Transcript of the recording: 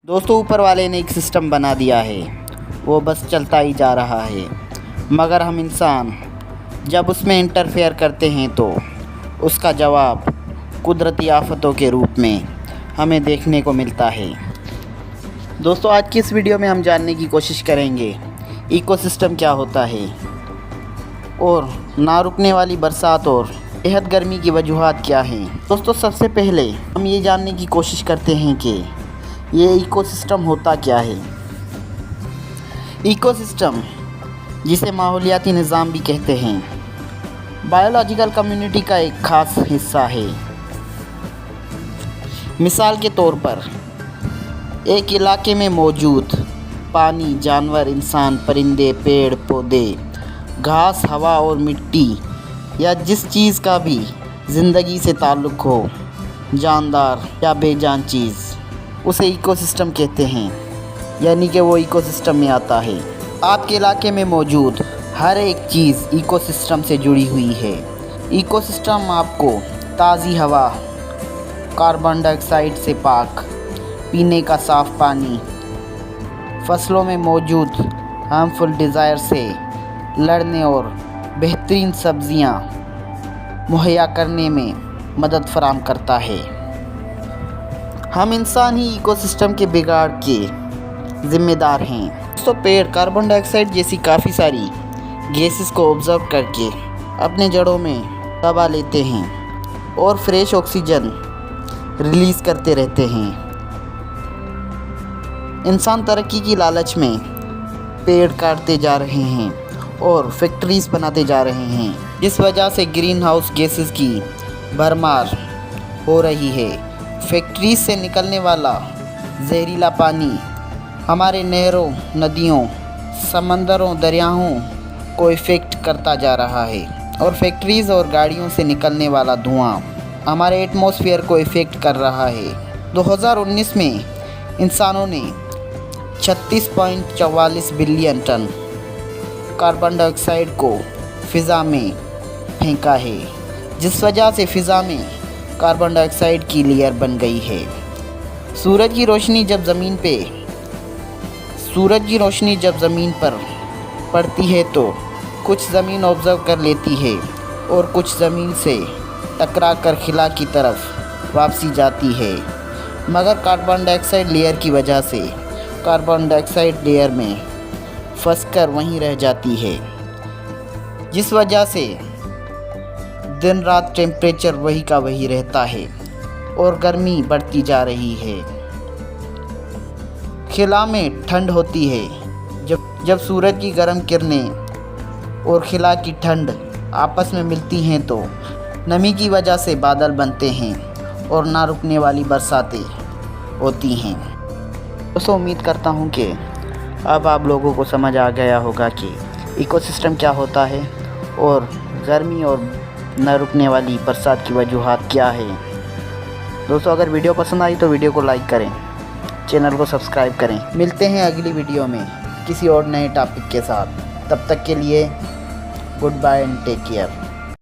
दोस्तों, ऊपर वाले ने एक सिस्टम बना दिया है, वो बस चलता ही जा रहा है, मगर हम इंसान जब उसमें इंटरफेयर करते हैं तो उसका जवाब कुदरती आफतों के रूप में हमें देखने को मिलता है। दोस्तों, आज की इस वीडियो में हम जानने की कोशिश करेंगे इकोसिस्टम क्या होता है और ना रुकने वाली बरसात और बेहद गर्मी की वजूहात क्या हैं। दोस्तों, सबसे पहले हम ये जानने की कोशिश करते हैं कि ये इकोसिस्टम होता क्या है। इकोसिस्टम, जिसे माहौलियाती निज़ाम भी कहते हैं, बायोलॉजिकल कम्युनिटी का एक ख़ास हिस्सा है। मिसाल के तौर पर एक इलाके में मौजूद पानी, जानवर, इंसान, परिंदे, पेड़ पौधे, घास, हवा और मिट्टी या जिस चीज़ का भी ज़िंदगी से ताल्लुक़ हो, जानदार या बेजान चीज़, उसे इकोसिस्टम कहते हैं, यानी कि वो इकोसिस्टम में आता है। आपके इलाके में मौजूद हर एक चीज़ इकोसिस्टम से जुड़ी हुई है। इकोसिस्टम आपको ताज़ी हवा, कार्बन डाइऑक्साइड से पाक पीने का साफ़ पानी, फसलों में मौजूद हार्मफुल डिज़ायर से लड़ने और बेहतरीन सब्जियां मुहैया करने में मदद फराहम करता है। हम इंसान ही इकोसिस्टम के बिगाड़ के ज़िम्मेदार हैं। तो पेड़ कार्बन डाइऑक्साइड जैसी काफ़ी सारी गैसेस को ऑब्जर्व करके अपने जड़ों में दबा लेते हैं और फ्रेश ऑक्सीजन रिलीज़ करते रहते हैं। इंसान तरक्की की लालच में पेड़ काटते जा रहे हैं और फैक्ट्रीज़ बनाते जा रहे हैं, जिस वजह से ग्रीन हाउस गैसेस की भरमार हो रही है। फैक्ट्रीज से निकलने वाला जहरीला पानी हमारे नहरों, नदियों, समंदरों, दरियाओं को इफ़ेक्ट करता जा रहा है और फैक्ट्रीज़ और गाड़ियों से निकलने वाला धुआं हमारे एटमॉस्फेयर को इफ़ेक्ट कर रहा है। 2019 में इंसानों ने 36.44 बिलियन टन कार्बन डाइऑक्साइड को फ़िज़ा में फेंका है, जिस वजह से फ़िज़ा में कार्बन डाइऑक्साइड की लेयर बन गई है। सूरज की रोशनी जब ज़मीन पर पड़ती है तो कुछ ज़मीन ऑब्ज़र्व कर लेती है और कुछ ज़मीन से टकरा कर खिला की तरफ वापसी जाती है, मगर कार्बन डाइऑक्साइड लेयर की वजह से कार्बन डाइऑक्साइड लेयर में फंसकर वहीं रह जाती है, जिस वजह से दिन रात टेम्परेचर वही का वही रहता है और गर्मी बढ़ती जा रही है। खिला में ठंड होती है। जब सूरज की गर्म किरणें और खिला की ठंड आपस में मिलती हैं तो नमी की वजह से बादल बनते हैं और ना रुकने वाली बरसातें होती हैं। दोस्तों, उम्मीद करता हूँ कि अब आप लोगों को समझ आ गया होगा कि इकोसिस्टम क्या होता है और गर्मी और न रुकने वाली बरसात की वजूहात क्या है। दोस्तों, अगर वीडियो पसंद आई तो वीडियो को लाइक करें, चैनल को सब्सक्राइब करें। मिलते हैं अगली वीडियो में किसी और नए टॉपिक के साथ। तब तक के लिए goodbye and take care.